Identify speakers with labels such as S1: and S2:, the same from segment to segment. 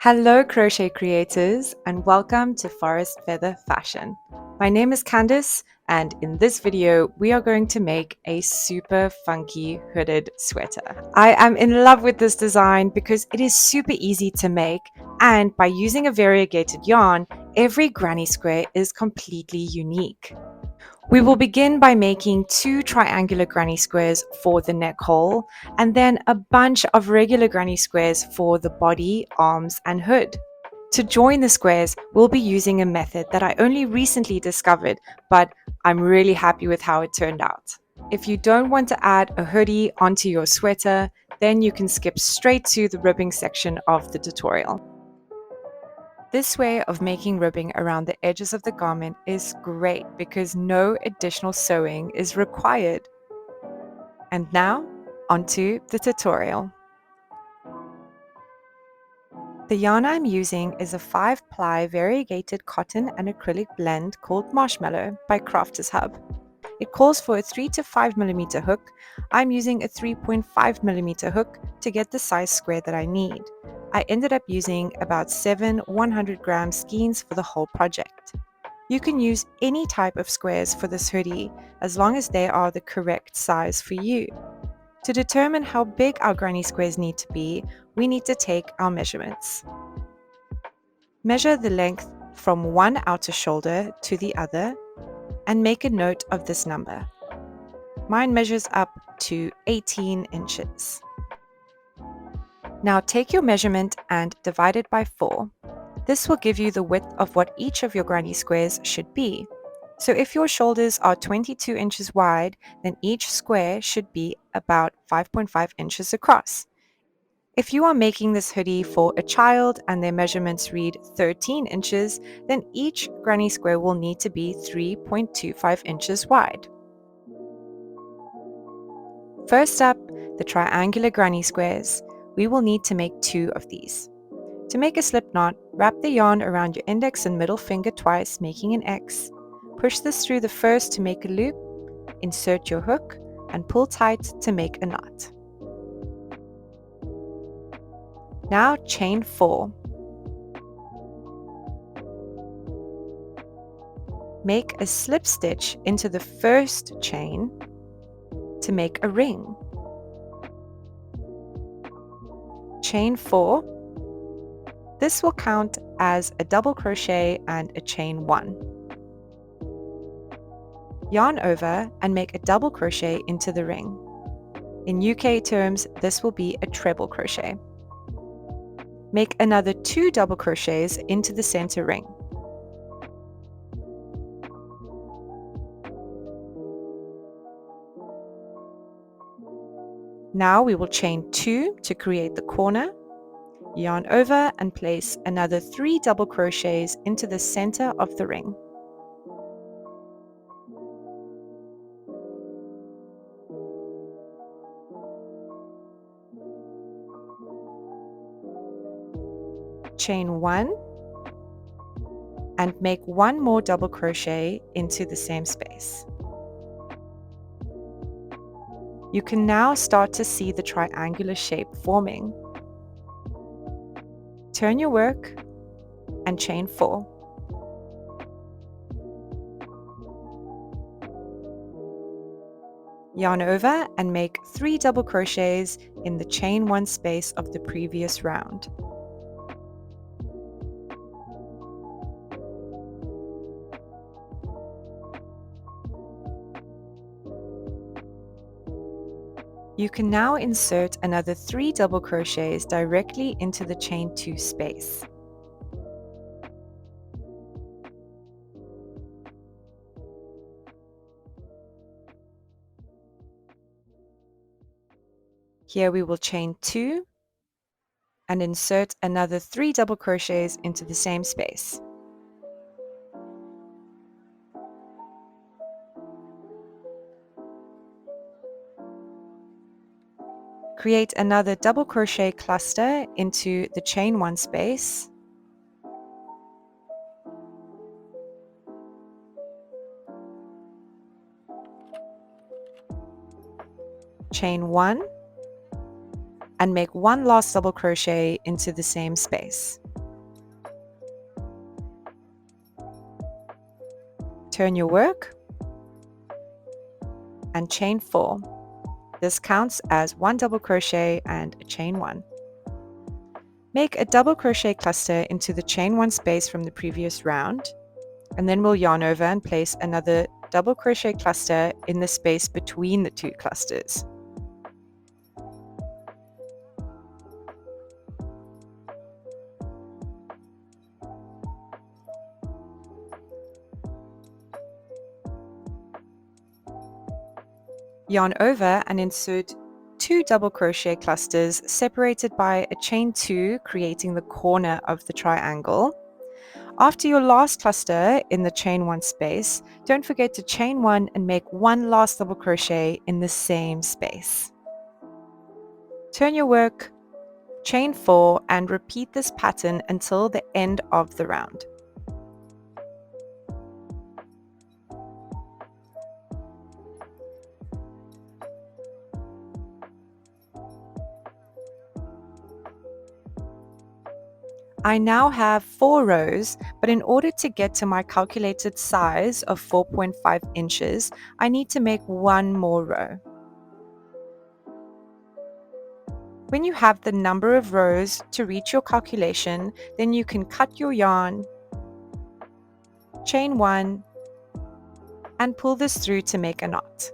S1: Hello crochet creators and welcome to Forest Feather Fashion. My name is Candice and in this video we are going to make a super funky hooded sweater. I am in love with this design because it is super easy to make, and by using a variegated yarn, every granny square is completely unique. We will begin by making 2 triangular granny squares for the neck hole, and then a bunch of regular granny squares for the body, arms, and hood. To join the squares, we'll be using a method that I only recently discovered, but I'm really happy with how it turned out. If you don't want to add a hoodie onto your sweater, then you can skip straight to the ribbing section of the tutorial. This way of making ribbing around the edges of the garment is great because no additional sewing is required. And now, onto the tutorial. The yarn I'm using is a 5-ply variegated cotton and acrylic blend called Marshmallow by Crafters Hub. It calls for a 3 to 5 millimeter hook. I'm using a 3.5 millimeter hook to get the size square that I need. I ended up using about 7 100-gram skeins for the whole project. You can use any type of squares for this hoodie as long as they are the correct size for you. To determine how big our granny squares need to be, we need to take our measurements. Measure the length from one outer shoulder to the other and make a note of this number. Mine measures up to 18 inches. Now take your measurement and divide it by 4. This will give you the width of what each of your granny squares should be. So if your shoulders are 22 inches wide, then each square should be about 5.5 inches across. If you are making this hoodie for a child and their measurements read 13 inches, then each granny square will need to be 3.25 inches wide. First up, the triangular granny squares. We will need to make 2 of these. To make a slip knot, wrap the yarn around your index and middle finger twice, making an X. Push this through the first to make a loop, insert your hook, and pull tight to make a knot. Now chain 4. Make a slip stitch into the first chain to make a ring. Chain 4. This will count as a double crochet and a chain 1. Yarn over and make a double crochet into the ring. In UK terms, this will be a treble crochet. Make another 2 double crochets into the center ring. Now we will chain 2 to create the corner, yarn over and place another 3 double crochets into the center of the ring. Chain 1 and make 1 more double crochet into the same space. You can now start to see the triangular shape forming. Turn your work and chain 4. Yarn over and make 3 double crochets in the chain 1 space of the previous round. You can now insert another 3 double crochets directly into the chain 2 space. Here we will chain 2 and insert another 3 double crochets into the same space. Create another double crochet cluster into the chain 1 space. Chain 1 and make one last double crochet into the same space. Turn your work and chain 4. This counts as one double crochet and a chain 1. Make a double crochet cluster into the chain 1 space from the previous round, and then we'll yarn over and place another double crochet cluster in the space between the 2 clusters. Yarn over and insert 2 double crochet clusters separated by a chain 2, creating the corner of the triangle. After your last cluster in the chain 1 space, don't forget to chain 1 and make one last double crochet in the same space. Turn your work, chain 4, and repeat this pattern until the end of the round. I now have 4 rows, but in order to get to my calculated size of 4.5 inches, I need to make one more row. When you have the number of rows to reach your calculation, then you can cut your yarn, chain 1, and pull this through to make a knot.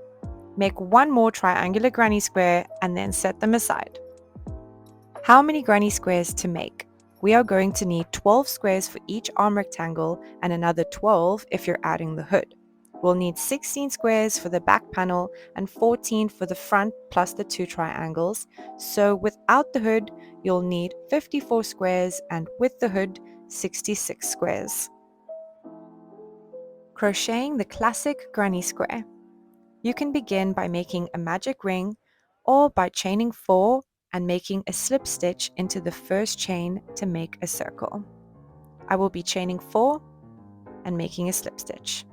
S1: Make one more triangular granny square and then set them aside. How many granny squares to make? We are going to need 12 squares for each arm rectangle and another 12 if you're adding the hood. We'll need 16 squares for the back panel and 14 for the front plus the 2 triangles. So without the hood, you'll need 54 squares, and with the hood, 66 squares. Crocheting the classic granny square. You can begin by making a magic ring or by chaining 4 and making a slip stitch into the first chain to make a circle. I will be chaining 4 and making a slip stitch.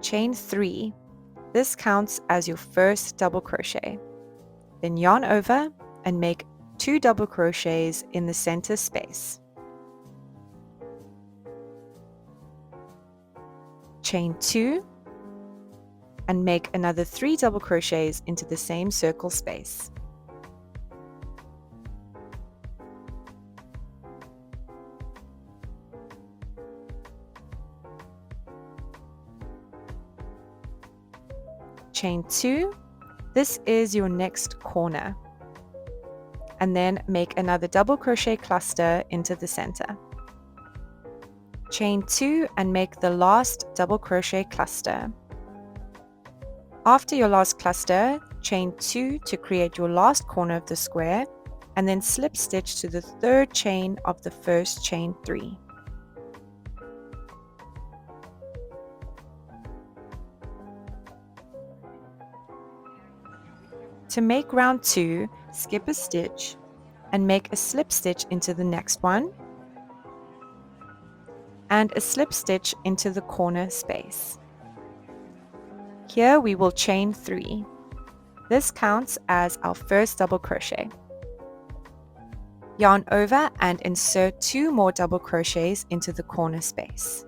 S1: Chain 3. This counts as your first double crochet. Then yarn over and make 2 double crochets in the center space. Chain 2 and make another 3 double crochets into the same circle space. Chain 2, this is your next corner, and then make another double crochet cluster into the center. Chain 2 and make the last double crochet cluster. After your last cluster, chain 2 to create your last corner of the square, and then slip stitch to the third chain of the first chain 3. To make round 2, skip a stitch and make a slip stitch into the next one, and a slip stitch into the corner space. Here we will chain 3. This counts as our first double crochet. Yarn over and insert 2 more double crochets into the corner space.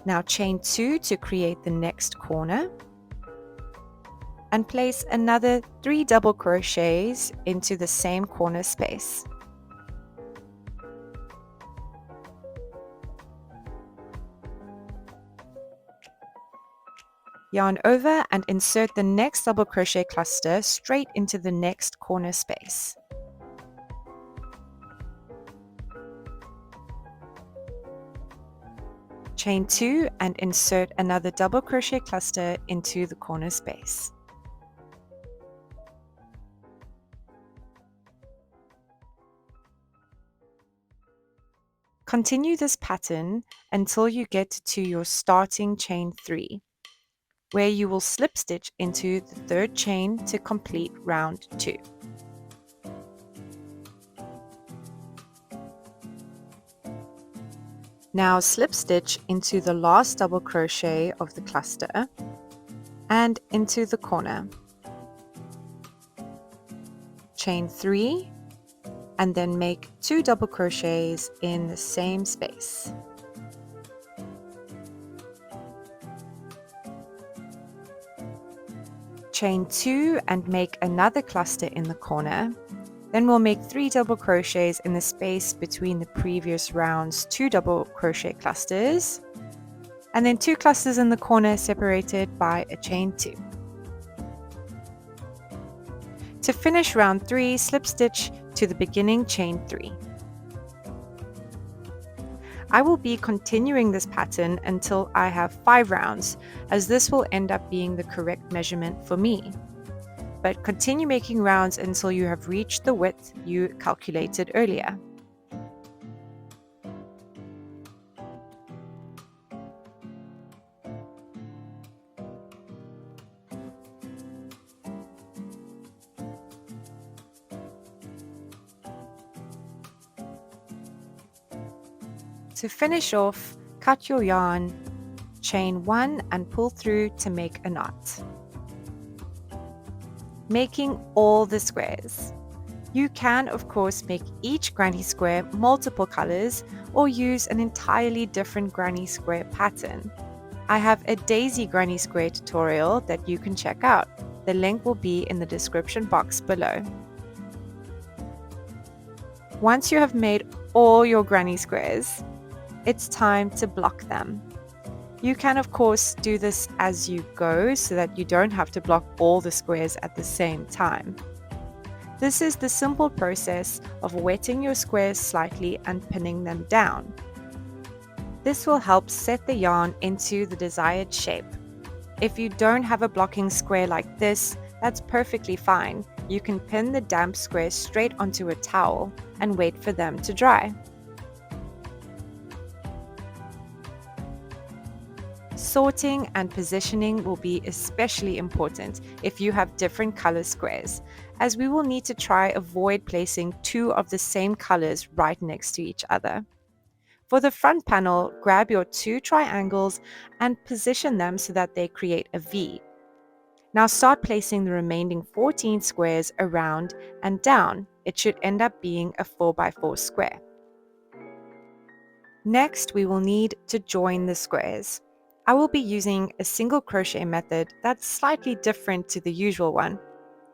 S1: Now chain 2 to create the next corner, and place another 3 double crochets into the same corner space. Yarn over and insert the next double crochet cluster straight into the next corner space. Chain 2 and insert another double crochet cluster into the corner space. Continue this pattern until you get to your starting chain 3, where you will slip stitch into the third chain to complete round 2. Now slip stitch into the last double crochet of the cluster and into the corner. Chain 3 and then make 2 double crochets in the same space. Chain 2 and make another cluster in the corner. Then we'll make 3 double crochets in the space between the previous round's 2 double crochet clusters, and then 2 clusters in the corner separated by a chain 2. To finish round 3, slip stitch to the beginning chain 3. I will be continuing this pattern until I have 5 rounds, as this will end up being the correct measurement for me. But continue making rounds until you have reached the width you calculated earlier. To finish off, cut your yarn, chain 1 and pull through to make a knot. Making all the squares. You can, of course, make each granny square multiple colors or use an entirely different granny square pattern. I have a daisy granny square tutorial that you can check out. The link will be in the description box below. Once you have made all your granny squares, it's time to block them. You can, of course, do this as you go so that you don't have to block all the squares at the same time. This is the simple process of wetting your squares slightly and pinning them down. This will help set the yarn into the desired shape. If you don't have a blocking square like this, that's perfectly fine. You can pin the damp squares straight onto a towel and wait for them to dry. Sorting and positioning will be especially important if you have different color squares, as we will need to try avoid placing 2 of the same colors right next to each other. For the front panel, grab your 2 triangles and position them so that they create a V. Now start placing the remaining 14 squares around and down. It should end up being a 4x4 square. Next, we will need to join the squares. I will be using a single crochet method that's slightly different to the usual one.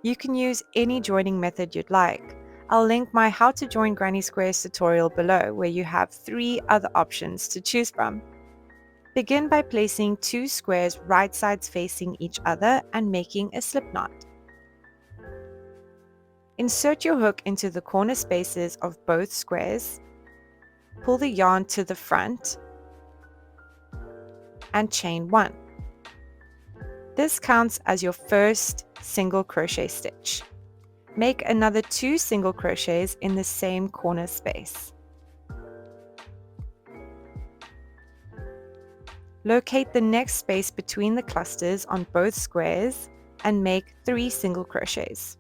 S1: You can use any joining method you'd like. I'll link my How to Join Granny Squares tutorial below, where you have 3 other options to choose from. Begin by placing 2 squares right sides facing each other and making a slip knot. Insert your hook into the corner spaces of both squares. Pull the yarn to the front and chain 1. This counts as your first single crochet stitch. Make another 2 single crochets in the same corner space. Locate the next space between the clusters on both squares and make 3 single crochets.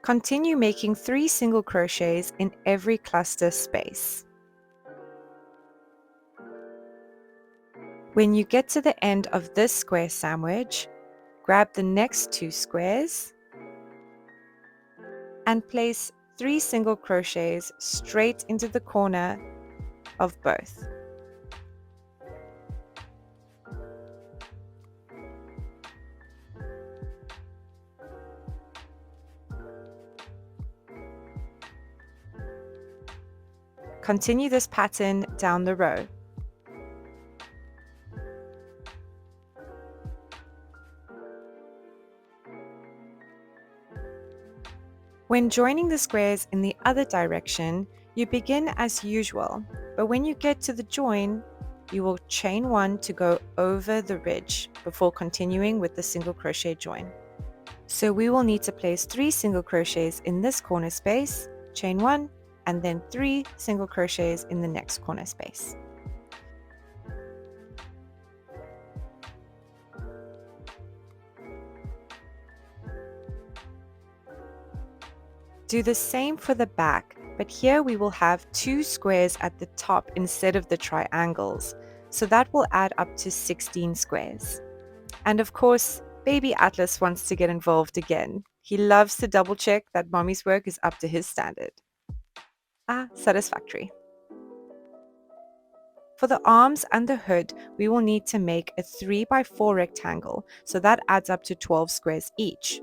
S1: Continue making 3 single crochets in every cluster space. When you get to the end of this square sandwich, grab the next 2 squares and place 3 single crochets straight into the corner of both. Continue this pattern down the row. When joining the squares in the other direction, you begin as usual, but when you get to the join, you will chain 1 to go over the ridge before continuing with the single crochet join. So we will need to place 3 single crochets in this corner space, chain 1, and then 3 single crochets in the next corner space. Do the same for the back, but here we will have 2 squares at the top instead of the triangles, so that will add up to 16 squares. And of course, baby Atlas wants to get involved again. He loves to double check that mommy's work is up to his standard. Ah, satisfactory. For the arms and the hood, we will need to make a 3 by 4 rectangle, so that adds up to 12 squares each.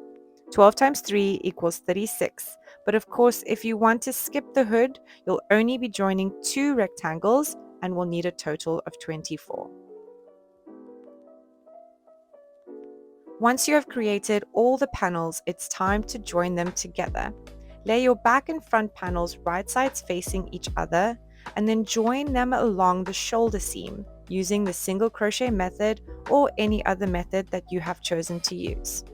S1: 12 times 3 equals 36, but of course if you want to skip the hood, you'll only be joining 2 rectangles and will need a total of 24. Once you have created all the panels, it's time to join them together. Lay your back and front panels right sides facing each other, and then join them along the shoulder seam using the single crochet method or any other method that you have chosen to use.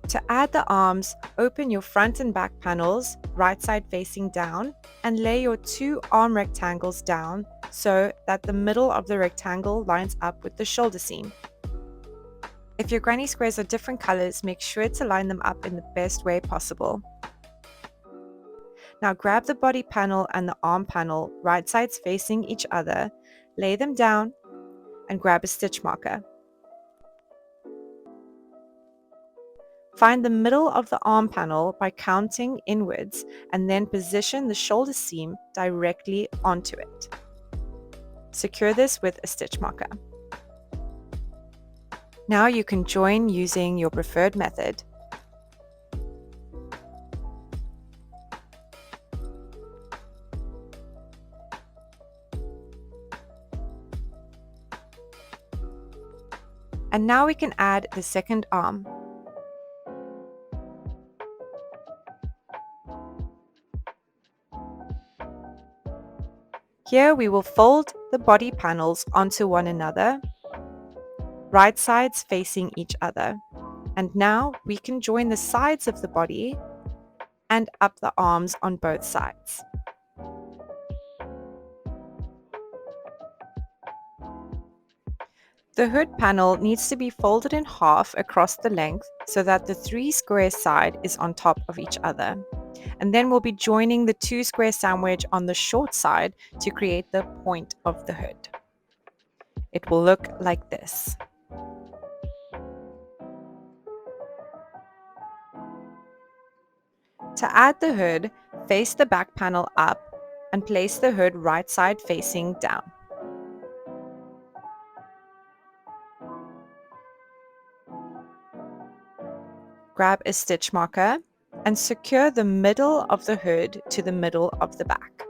S1: To add the arms, open your front and back panels, right side facing down, and lay your 2 arm rectangles down so that the middle of the rectangle lines up with the shoulder seam. If your granny squares are different colors, make sure to line them up in the best way possible. Now grab the body panel and the arm panel, right sides facing each other, lay them down, and grab a stitch marker. Find the middle of the arm panel by counting inwards and then position the shoulder seam directly onto it. Secure this with a stitch marker. Now you can join using your preferred method. And now we can add the second arm. Here we will fold the body panels onto one another, right sides facing each other. And now we can join the sides of the body and up the arms on both sides. The hood panel needs to be folded in half across the length so that the 3 square side is on top of each other. And then we'll be joining the 2 square sandwich on the short side to create the point of the hood. It will look like this. To add the hood, face the back panel up and place the hood right side facing down. Grab a stitch marker and secure the middle of the hood to the middle of the back.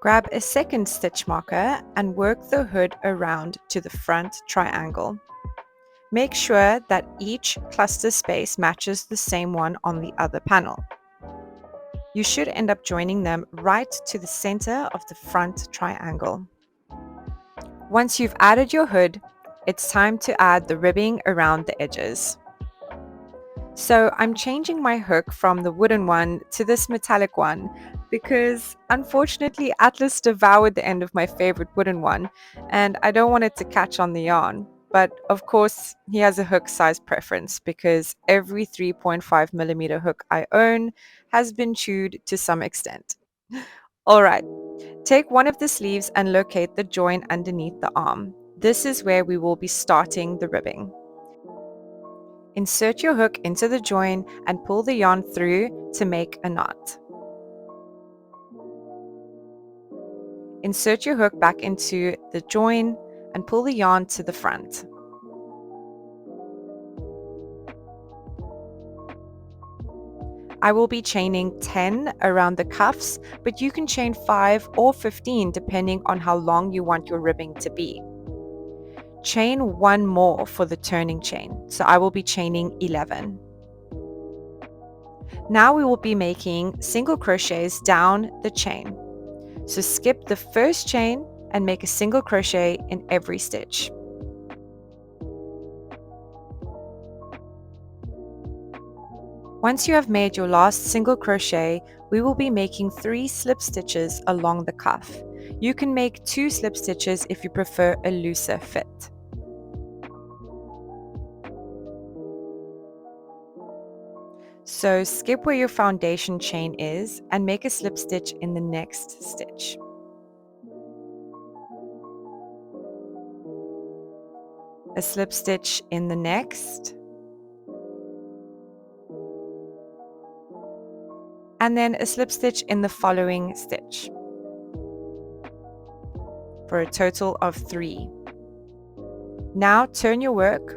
S1: Grab a second stitch marker and work the hood around to the front triangle. Make sure that each cluster space matches the same one on the other panel. You should end up joining them right to the center of the front triangle. Once you've added your hood, it's time to add the ribbing around the edges. So I'm changing my hook from the wooden one to this metallic one because unfortunately Atlas devoured the end of my favorite wooden one and I don't want it to catch on the yarn. But of course he has a hook size preference because every 3.5mm hook I own has been chewed to some extent. Alright, take one of the sleeves and locate the join underneath the arm. This is where we will be starting the ribbing. Insert your hook into the join and pull the yarn through to make a knot. Insert your hook back into the join and pull the yarn to the front. I will be chaining 10 around the cuffs, but you can chain 5 or 15 depending on how long you want your ribbing to be. Chain 1 more for the turning chain, so I will be chaining 11. Now we will be making single crochets down the chain. So skip the first chain and make a single crochet in every stitch. Once you have made your last single crochet, we will be making 3 slip stitches along the cuff. You can make 2 slip stitches if you prefer a looser fit. So skip where your foundation chain is and make a slip stitch in the next stitch. A slip stitch in the next, and then a slip stitch in the following stitch, for a total of 3. Now turn your work.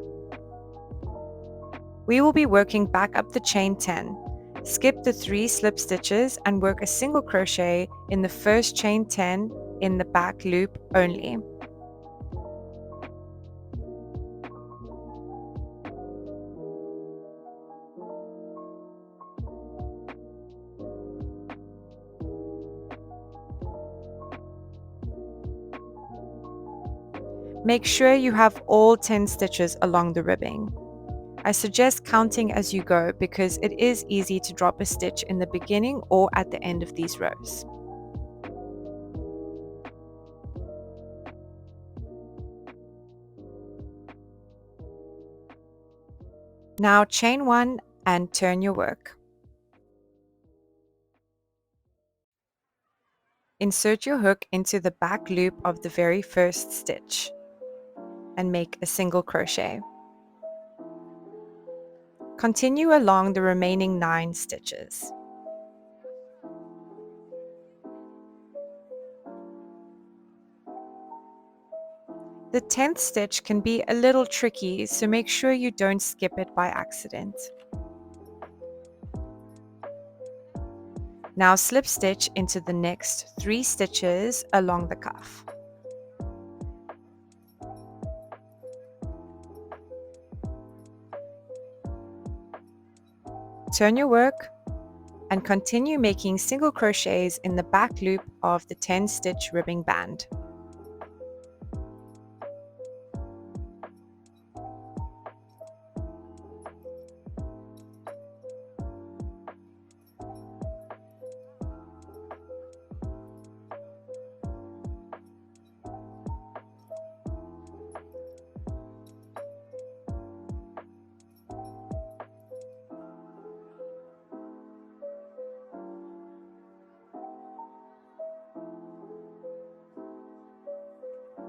S1: We will be working back up the chain 10. Skip the 3 slip stitches and work a single crochet in the first chain 10 in the back loop only. Make sure you have all 10 stitches along the ribbing. I suggest counting as you go because it is easy to drop a stitch in the beginning or at the end of these rows. Now chain 1 and turn your work. Insert your hook into the back loop of the very first stitch and make a single crochet. Continue along the remaining 9 stitches. The 10th stitch can be a little tricky, so make sure you don't skip it by accident. Now slip stitch into the next 3 stitches along the cuff. Turn your work and continue making single crochets in the back loop of the 10 stitch ribbing band.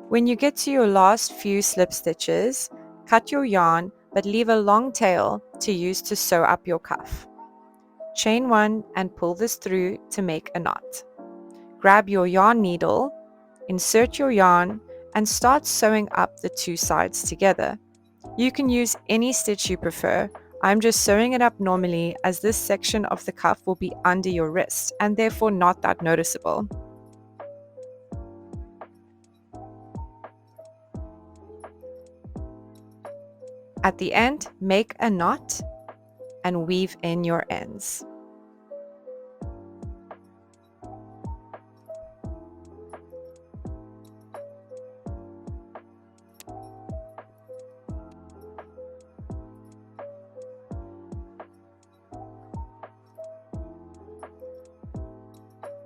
S1: When you get to your last few slip stitches, cut your yarn but leave a long tail to use to sew up your cuff. Chain 1 and pull this through to make a knot. Grab your yarn needle, insert your yarn, and start sewing up the 2 sides together. You can use any stitch you prefer. I'm just sewing it up normally as this section of the cuff will be under your wrist and therefore not that noticeable. At the end, make a knot and weave in your ends.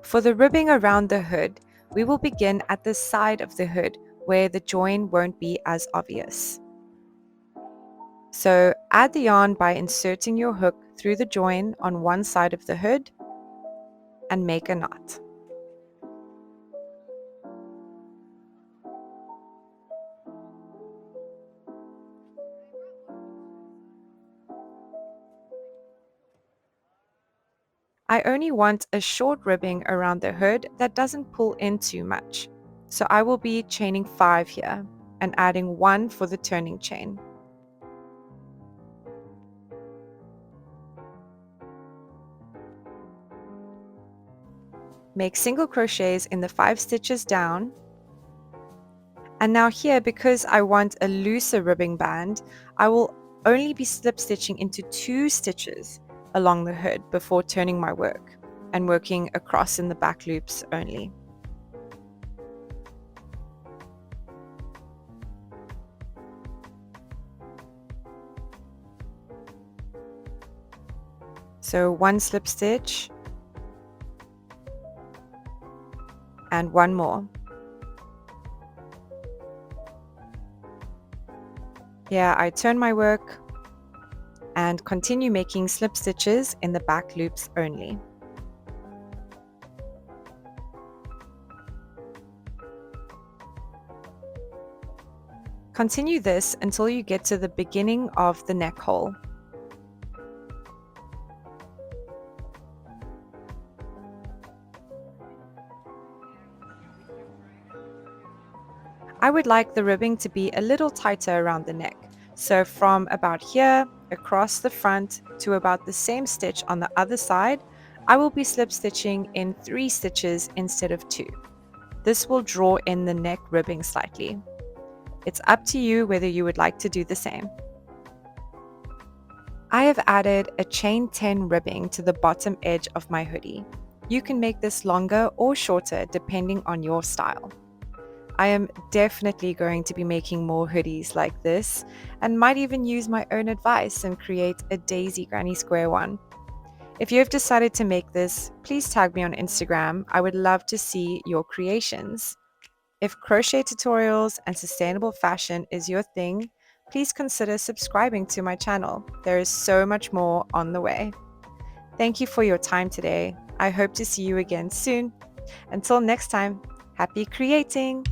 S1: For the ribbing around the hood, we will begin at the side of the hood where the join won't be as obvious. So add the yarn by inserting your hook through the join on one side of the hood and make a knot. I only want a short ribbing around the hood that doesn't pull in too much. So I will be chaining 5 here and adding 1 for the turning chain. make single crochets in the 5 stitches down. And now here, because I want a looser ribbing band, I will only be slip stitching into 2 stitches along the hood before turning my work and working across in the back loops only. So 1 slip stitch and 1 more. Here I turn my work and continue making slip stitches in the back loops only. Continue this until you get to the beginning of the neck hole. I would like the ribbing to be a little tighter around the neck, so from about here across the front to about the same stitch on the other side, I will be slip stitching in 3 stitches instead of 2. This will draw in the neck ribbing slightly. It's up to you whether you would like to do the same. I have added a chain 10 ribbing to the bottom edge of my hoodie. You can make this longer or shorter depending on your style. I am definitely going to be making more hoodies like this and might even use my own advice and create a daisy granny square one. If you have decided to make this, please tag me on Instagram. I would love to see your creations. If crochet tutorials and sustainable fashion is your thing, please consider subscribing to my channel. There is so much more on the way. Thank you for your time today. I hope to see you again soon. Until next time, happy creating!